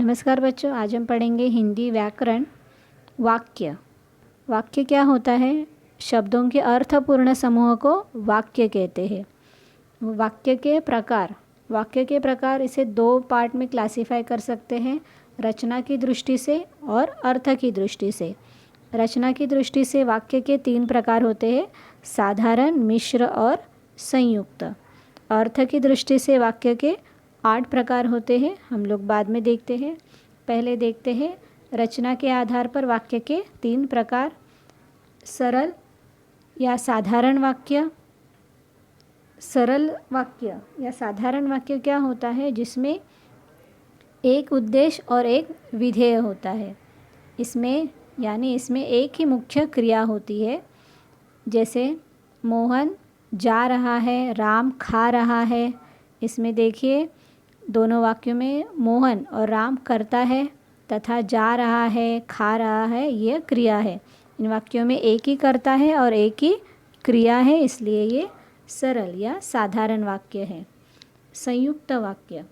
नमस्कार बच्चों, आज हम पढ़ेंगे हिंदी व्याकरण। वाक्य। वाक्य क्या होता है? शब्दों के अर्थपूर्ण समूह को वाक्य कहते हैं। वाक्य के प्रकार इसे दो पार्ट में क्लासिफाई कर सकते हैं, रचना की दृष्टि से और अर्थ की दृष्टि से। रचना की दृष्टि से वाक्य के 3 प्रकार होते हैं, साधारण, मिश्र और संयुक्त। अर्थ की दृष्टि से वाक्य के 8 प्रकार होते हैं, हम लोग बाद में देखते हैं। पहले देखते हैं रचना के आधार पर वाक्य के 3 प्रकार। सरल या साधारण वाक्य। सरल वाक्य या साधारण वाक्य क्या होता है? जिसमें एक उद्देश्य और एक विधेय होता है। इसमें एक ही मुख्य क्रिया होती है। जैसे मोहन जा रहा है, राम खा रहा है। इसमें देखिए दोनों वाक्यों में मोहन और राम कर्ता है तथा जा रहा है, खा रहा है, यह क्रिया है। इन वाक्यों में एक ही कर्ता है और एक ही क्रिया है, इसलिए ये सरल या साधारण वाक्य है। संयुक्त वाक्य।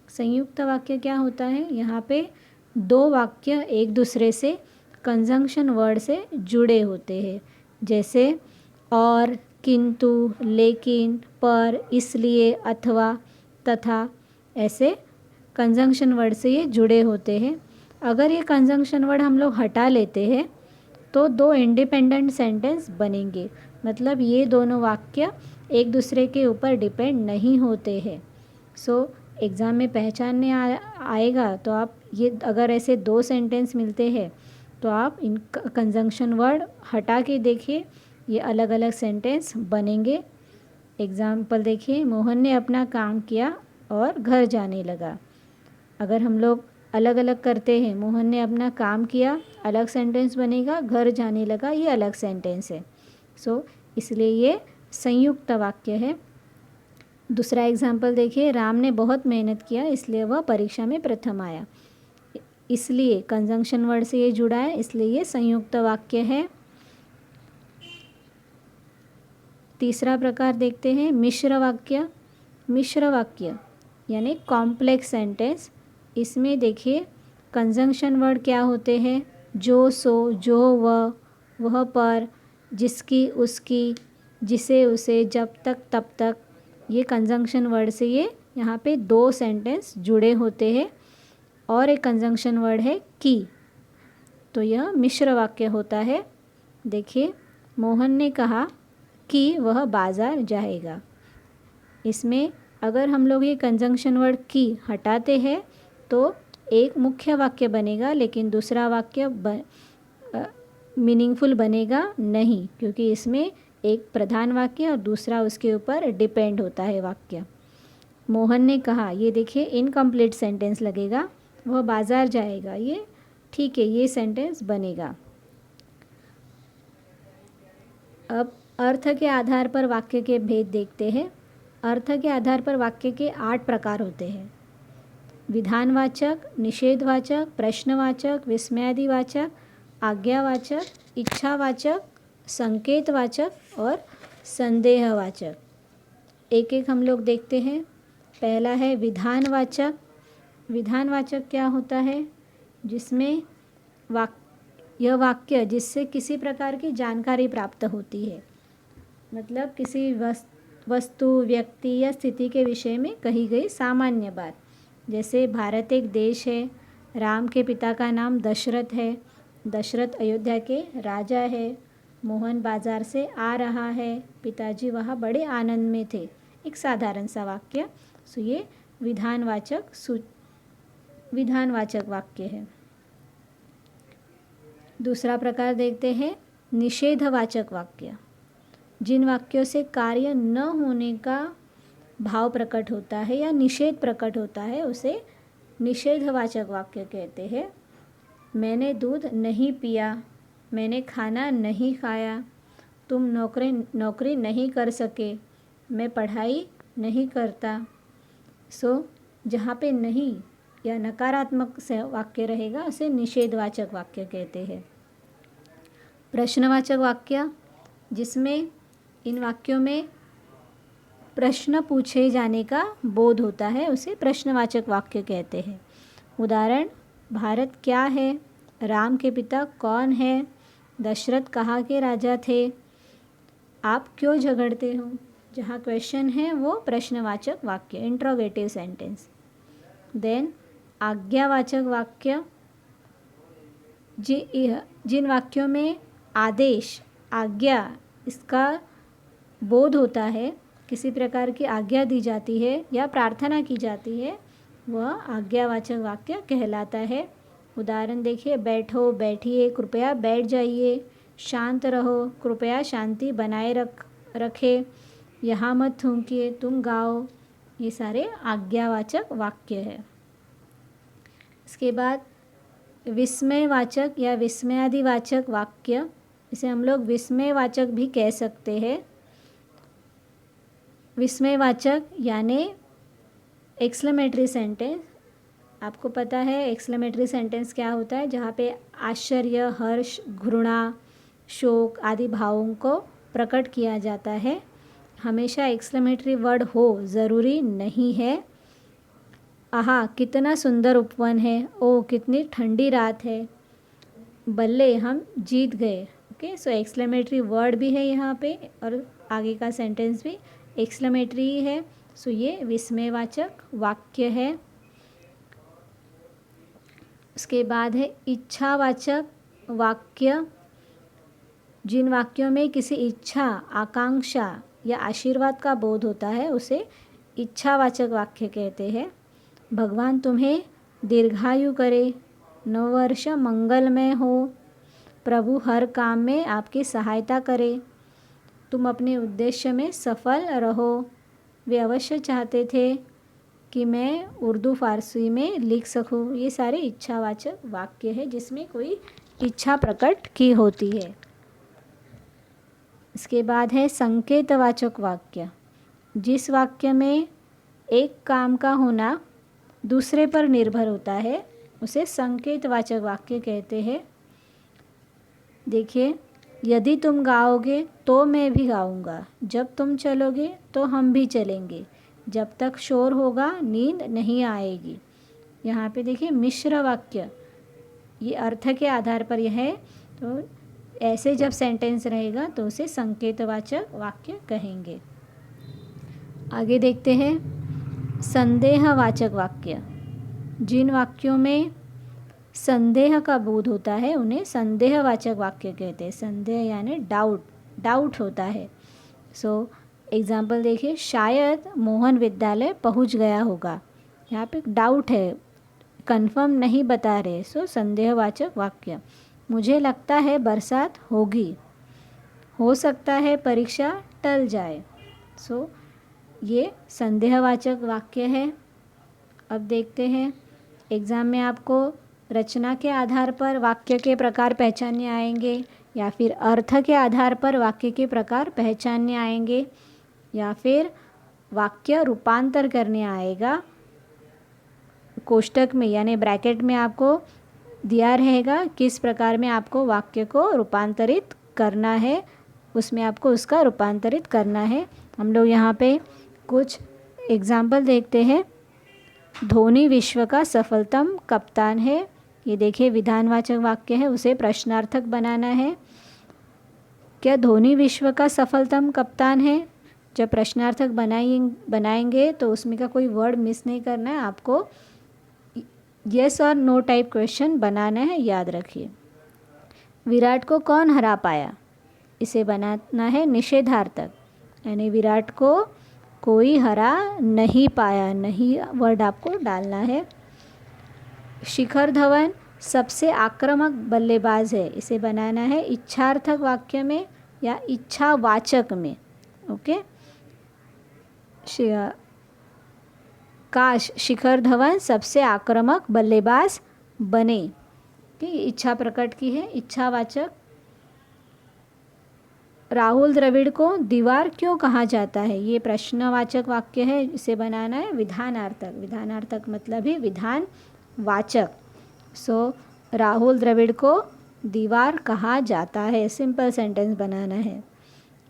संयुक्त वाक्य क्या होता है? यहाँ पे दो वाक्य एक दूसरे से कंजंक्शन वर्ड से जुड़े होते हैं। जैसे और, किंतु, लेकिन, पर, इसलिए, अथवा, तथा, ऐसे कंजंक्शन वर्ड से ये जुड़े होते हैं। अगर ये कंजंक्शन वर्ड हम लोग हटा लेते हैं तो 2 इंडिपेंडेंट सेंटेंस बनेंगे। मतलब ये दोनों वाक्य एक दूसरे के ऊपर डिपेंड नहीं होते हैं। एग्ज़ाम में पहचानने आएगा तो आप ये अगर ऐसे 2 सेंटेंस मिलते हैं तो आप इन कंजंक्शन वर्ड हटा के देखिए, ये अलग अलग सेंटेंस बनेंगे। एग्ज़ाम्पल देखिए, मोहन ने अपना काम किया और घर जाने लगा। अगर हम लोग अलग अलग करते हैं, मोहन ने अपना काम किया अलग सेंटेंस बनेगा, घर जाने लगा ये अलग सेंटेंस है। इसलिए ये संयुक्त वाक्य है। दूसरा एग्जाम्पल देखिए, राम ने बहुत मेहनत किया इसलिए वह परीक्षा में प्रथम आया। इसलिए कंजंक्शन वर्ड से ये जुड़ा है, इसलिए ये संयुक्त वाक्य है। तीसरा प्रकार देखते हैं मिश्र वाक्य। मिश्र वाक्य यानी कॉम्प्लेक्स सेंटेंस। इसमें देखिए कंजंक्शन वर्ड क्या होते हैं? जो, सो, जो, वह पर, जिसकी, उसकी, जिसे, उसे, जब तक, तब तक। ये कंजंक्शन वर्ड से ये यहाँ पे 2 सेंटेंस जुड़े होते हैं और एक कंजंक्शन वर्ड है की, तो यह मिश्र वाक्य होता है। देखिए, मोहन ने कहा कि वह बाज़ार जाएगा। इसमें अगर हम लोग ये कंजंक्शन वर्ड की हटाते हैं तो एक मुख्य वाक्य बनेगा, लेकिन दूसरा वाक्य मीनिंगफुल बनेगा नहीं, क्योंकि इसमें एक प्रधान वाक्य और दूसरा उसके ऊपर डिपेंड होता है वाक्य। मोहन ने कहा, ये देखिए इनकम्प्लीट सेंटेंस लगेगा। वह बाज़ार जाएगा, ये ठीक है, ये सेंटेंस बनेगा। अब अर्थ के आधार पर वाक्य के भेद देखते हैं। अर्थ के आधार पर वाक्य के 8 प्रकार होते हैं। विधानवाचक, निषेधवाचक, प्रश्नवाचक, विस्मयादिवाचक, आज्ञावाचक, इच्छावाचक, संकेतवाचक और संदेहवाचक। एक एक हम लोग देखते हैं। पहला है विधानवाचक। विधानवाचक क्या होता है? जिसमें यह वाक्य जिससे किसी प्रकार की जानकारी प्राप्त होती है। मतलब किसी वस्तु, व्यक्ति या स्थिति के विषय में कही गई सामान्य बात। जैसे भारत एक देश है, राम के पिता का नाम दशरथ है, दशरथ अयोध्या के राजा है, मोहन बाज़ार से आ रहा है, पिताजी वहाँ बड़े आनंद में थे। एक साधारण सा वाक्य। ये विधानवाचक वाक्य है। दूसरा प्रकार देखते हैं निषेधवाचक वाक्य। जिन वाक्यों से कार्य न होने का भाव प्रकट होता है या निषेध प्रकट होता है उसे निषेधवाचक वाक्य कहते हैं। मैंने दूध नहीं पिया, मैंने खाना नहीं खाया, तुम नौकरी नहीं कर सके, मैं पढ़ाई नहीं करता। जहाँ पे नहीं या नकारात्मक से वाक्य रहेगा उसे निषेधवाचक वाक्य कहते हैं। प्रश्नवाचक वाक्य, जिसमें इन वाक्यों में प्रश्न पूछे जाने का बोध होता है, उसे प्रश्नवाचक वाक्य कहते हैं। उदाहरण, भारत क्या है, राम के पिता कौन है, दशरथ कहाँ के राजा थे, आप क्यों झगड़ते हो। जहाँ क्वेश्चन है वो प्रश्नवाचक वाक्य, इंट्रोगेटिव सेंटेंस। देन आज्ञावाचक वाक्य, जिन वाक्यों में आदेश, आज्ञा, इसका बोध होता है, किसी प्रकार की आज्ञा दी जाती है या प्रार्थना की जाती है, वह आज्ञावाचक वाक्य कहलाता है। उदाहरण देखिए, बैठो, बैठिए, कृपया बैठ जाइए, शांत रहो, कृपया शांति बनाए रखे, यहाँ मत थूकिए, तुम गाओ। ये सारे आज्ञावाचक वाक्य है। इसके बाद विस्मयवाचक या विस्मयादिवाचक वाक्य, इसे हम लोग विस्मयवाचक भी कह सकते हैं। विस्मयवाचक यानी एक्सक्लेमेटरी सेंटेंस। आपको पता है एक्सक्लेमेटरी सेंटेंस क्या होता है, जहाँ पे आश्चर्य, हर्ष, घृणा, शोक आदि भावों को प्रकट किया जाता है। हमेशा एक्सक्लेमेटरी वर्ड हो ज़रूरी नहीं है। आहा कितना सुंदर उपवन है, ओ कितनी ठंडी रात है, बल्ले हम जीत गए। ओके, सो एक्सक्लेमेटरी वर्ड भी है यहाँ पे और आगे का सेंटेंस भी एक्सक्लेमेटरी ही है। सो ये विस्मयवाचक वाक्य है। उसके बाद है इच्छावाचक वाक्य। जिन वाक्यों में किसी इच्छा, आकांक्षा या आशीर्वाद का बोध होता है उसे इच्छावाचक वाक्य कहते हैं। भगवान तुम्हें दीर्घायु करे, नववर्ष मंगलमय हो, प्रभु हर काम में आपकी सहायता करे, तुम अपने उद्देश्य में सफल रहो, वे अवश्य चाहते थे कि मैं उर्दू फारसी में लिख सकूं। ये सारे इच्छावाचक वाक्य है जिसमें कोई इच्छा प्रकट की होती है। इसके बाद है संकेतवाचक वाक्य। जिस वाक्य में एक काम का होना दूसरे पर निर्भर होता है उसे संकेतवाचक वाक्य कहते हैं। देखिए, यदि तुम गाओगे तो मैं भी गाऊंगा, जब तुम चलोगे तो हम भी चलेंगे, जब तक शोर होगा नींद नहीं आएगी। यहाँ पे देखिए मिश्र वाक्य, ये अर्थ के आधार पर यह है, तो ऐसे जब सेंटेंस रहेगा तो उसे संकेतवाचक वाक्य कहेंगे। आगे देखते हैं संदेहवाचक वाक्य। जिन वाक्यों में संदेह का बोध होता है उन्हें संदेहवाचक वाक्य कहते हैं। संदेह यानी डाउट होता है। सो एग्जाम्पल देखिए, शायद मोहन विद्यालय पहुंच गया होगा। यहाँ पे डाउट है, कंफर्म नहीं बता रहे, सो संदेहवाचक वाक्य। मुझे लगता है बरसात होगी, हो सकता है परीक्षा टल जाए। सो ये संदेहवाचक वाक्य है। अब देखते हैं एग्ज़ाम में आपको रचना के आधार पर वाक्य के प्रकार पहचानने आएंगे या फिर अर्थ के आधार पर वाक्य के प्रकार पहचानने आएंगे या फिर वाक्य रूपांतर करने आएगा। कोष्टक में यानी ब्रैकेट में आपको दिया रहेगा किस प्रकार में आपको वाक्य को रूपांतरित करना है, उसमें आपको उसका रूपांतरित करना है। हम लोग यहाँ पे कुछ एग्जाम्पल देखते हैं। धोनी विश्व का सफलतम कप्तान है। ये देखिए विधानवाचक वाक्य है, उसे प्रश्नार्थक बनाना है। क्या धोनी विश्व का सफलतम कप्तान है? जब प्रश्नार्थक बनाएंगे तो उसमें का कोई वर्ड मिस नहीं करना है, आपको येस और नो टाइप क्वेश्चन बनाना है, याद रखिए। विराट को कौन हरा पाया? इसे बनाना है निषेधार्थक, यानी विराट को कोई हरा नहीं पाया, नहीं वर्ड आपको डालना है। शिखर धवन सबसे आक्रामक बल्लेबाज है, इसे बनाना है इच्छार्थक वाक्य में या इच्छावाचक में। ओके, काश शिखर धवन सबसे आक्रामक बल्लेबाज बने, कि इच्छा प्रकट की है, इच्छावाचक। राहुल द्रविड़ को दीवार क्यों कहा जाता है? ये प्रश्नवाचक वाक्य है, इसे बनाना है विधानार्थक। विधानार्थक मतलब ही विधान वाचक। सो राहुल द्रविड़ को दीवार कहा जाता है, सिंपल सेंटेंस बनाना है।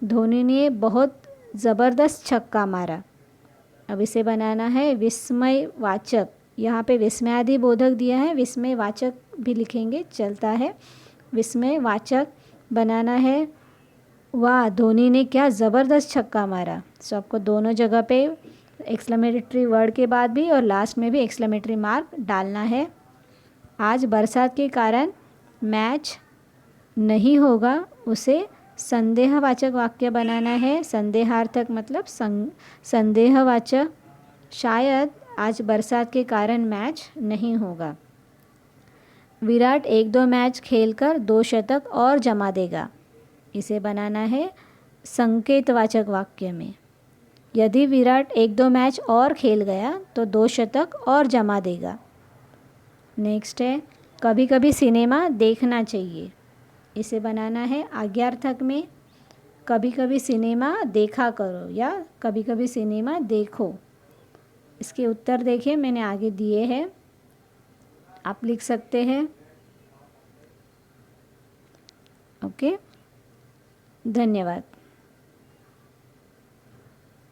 धोनी ने बहुत ज़बरदस्त छक्का मारा, अब इसे बनाना है विस्मयवाचक, यहाँ पे विस्मयादि बोधक दिया है, विस्मयवाचक भी लिखेंगे चलता है। विस्मयवाचक बनाना है, वाह धोनी ने क्या ज़बरदस्त छक्का मारा। सो आपको दोनों जगह पे एक्सक्लेमेटरी वर्ड के बाद भी और लास्ट में भी एक्सक्लेमेटरी मार्क डालना है। आज बरसात के कारण मैच नहीं होगा, उसे संदेहवाचक वाक्य बनाना है। संदेहार्थक मतलब संदेहवाचक। शायद आज बरसात के कारण मैच नहीं होगा। विराट 1-2 मैच खेलकर 2 शतक और जमा देगा, इसे बनाना है संकेतवाचक वाक्य में। यदि विराट 1-2 मैच और खेल गया तो 2 शतक और जमा देगा। नेक्स्ट है कभी कभी सिनेमा देखना चाहिए, इसे बनाना है आज्ञार्थक में। कभी कभी सिनेमा देखा करो या कभी कभी सिनेमा देखो। इसके उत्तर देखिए मैंने आगे दिए हैं, आप लिख सकते हैं। ओके, धन्यवाद।